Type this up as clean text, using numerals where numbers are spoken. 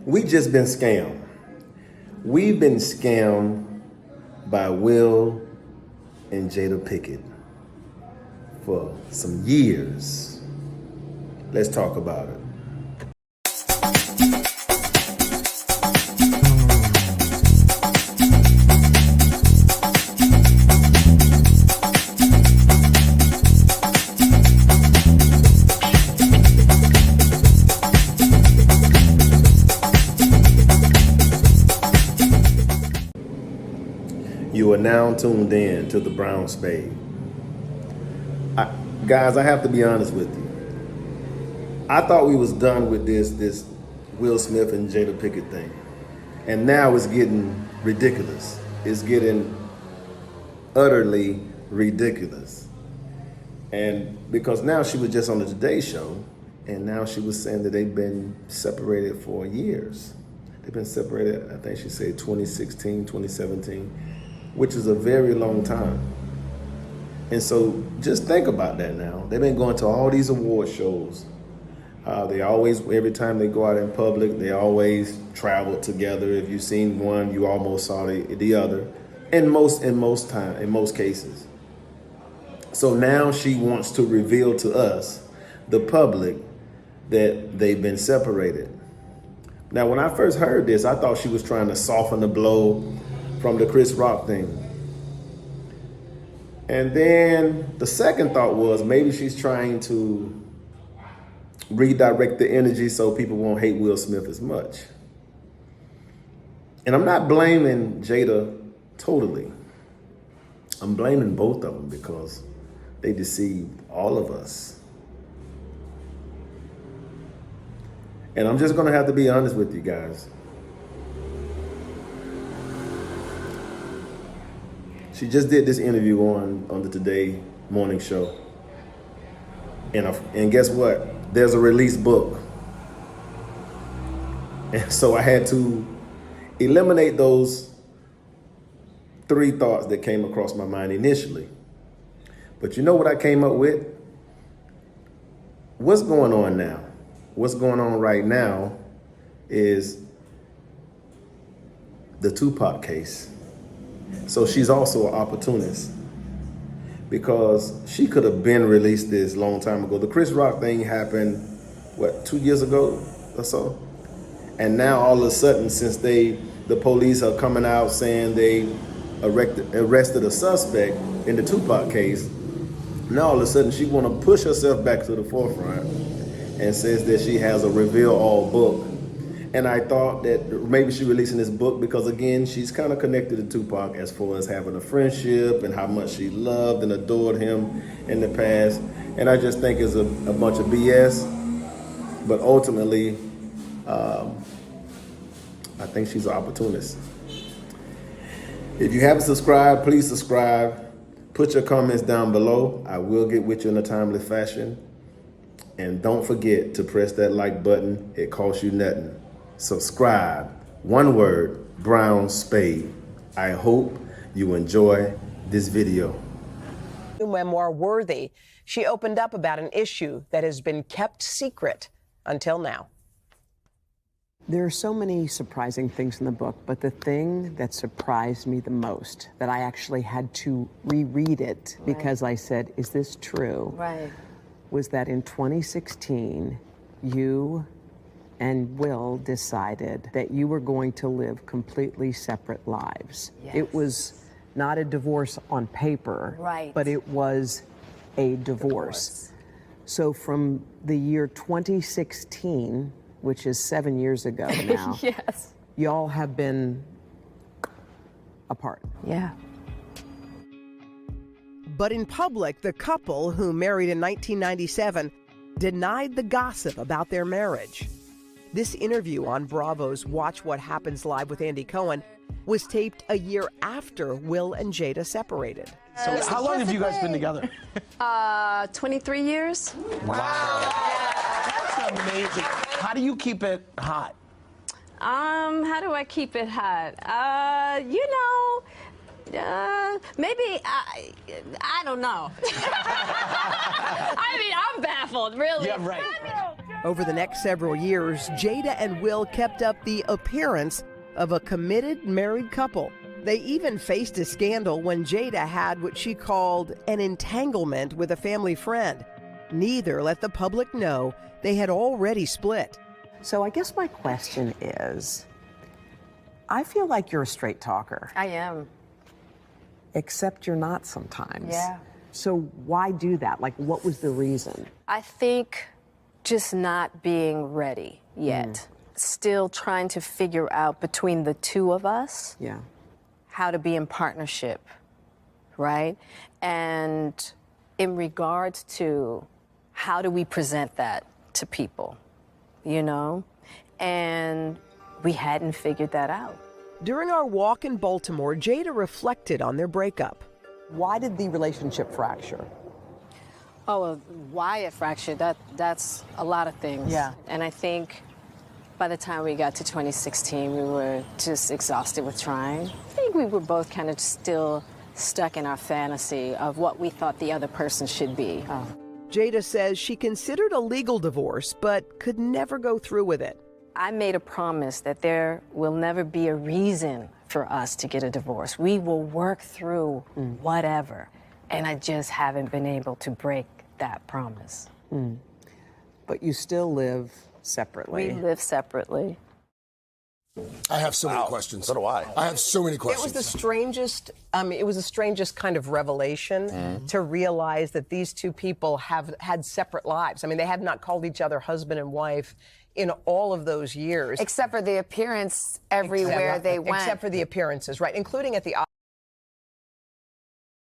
We just been scammed. We've been scammed by Will and Jada Pickett for some years. Let's talk about it. You are now tuned in to the Brown Spade. Guys, I have to be honest with you. I thought we was done with this Will Smith and Jada Pickett thing. And now it's getting ridiculous. It's getting utterly ridiculous. And because now she was just on the Today Show, and now she was saying that they've been separated for years. They've been separated, I think she said 2016, 2017. Which is a very long time. And so just think about that now. They've been going to all these award shows. They always, every time they go out in public, they always travel together. If you've seen one, you almost saw the other. In most cases. So now she wants to reveal to us, the public, that they've been separated. Now, when I first heard this, I thought she was trying to soften the blow from the Chris Rock thing. And then the second thought was maybe she's trying to redirect the energy so people won't hate Will Smith as much. And I'm not blaming Jada totally. I'm blaming both of them because they deceived all of us. And I'm just gonna have to be honest with you guys. She just did this interview on the Today morning show. And guess what? There's a released book. And so I had to eliminate those three thoughts that came across my mind initially. But you know what I came up with? What's going on now? What's going on right now is the Tupac case. So she's also an opportunist because she could have been released this long time ago. The Chris Rock thing happened, what, 2 years ago or so? And now all of a sudden, since the police are coming out saying they arrested a suspect in the Tupac case, now all of a sudden she want to push herself back to the forefront and says that she has a reveal all book. And I thought that maybe she's releasing this book because, again, she's kind of connected to Tupac as far as having a friendship and how much she loved and adored him in the past. And I just think it's a bunch of BS. But ultimately, I think she's an opportunist. If you haven't subscribed, please subscribe. Put your comments down below. I will get with you in a timely fashion. And don't forget to press that like button. It costs you nothing. Subscribe, one word, Brown Spade. I hope you enjoy this video. Memoir worthy, she opened up about an issue that has been kept secret until now. There are so many surprising things in the book, but the thing that surprised me the most, that I actually had to reread it because I said, is this true? Right. Was that in 2016, you and Will decided that you were going to live completely separate lives. Yes. It was not a divorce on paper, right, but it was a divorce. So from the year 2016, which is 7 years ago now, yes, y'all have been apart. Yeah. But in public, the couple, who married in 1997, denied the gossip about their marriage. This interview on Bravo's Watch What Happens Live with Andy Cohen was taped a year after Will and Jada separated. So how long have you guys been together? 23 years. Wow. That's amazing. How do you keep it hot? How do I keep it hot? You know, maybe, I don't know. I mean, I'm baffled, really. Yeah, right. Over the next several years, Jada and Will kept up the appearance of a committed married couple. They even faced a scandal when Jada had what she called an entanglement with a family friend. Neither let the public know they had already split. So I guess my question is, I feel like you're a straight talker, I am. except you're not sometimes. Yeah. So why do that? Like, what was the reason? I think just not being ready yet. Still trying to figure out between the two of us Yeah. how to be in partnership, right? And in regards to how do we present that to people, you know? And we hadn't figured that out. During our walk in Baltimore, Jada reflected on their breakup. Why did the relationship fracture? Oh, well, why it fractured, that's a lot of things. Yeah. And I think by the time we got to 2016, we were just exhausted with trying. I think we were both kind of still stuck in our fantasy of what we thought the other person should be. Jada says she considered a legal divorce, but could never go through with it. I made a promise that there will never be a reason for us to get a divorce. We will work through whatever. And I just haven't been able to break that promise. But you still live separately. We live separately. I have so many questions. So do I. I have so many It questions. was the strangest, kind of revelation to realize that these two people have had separate lives. I mean, they have not called each other husband and wife in all of those years. Except for the appearance everywhere they went. Except for the appearances, right, including at the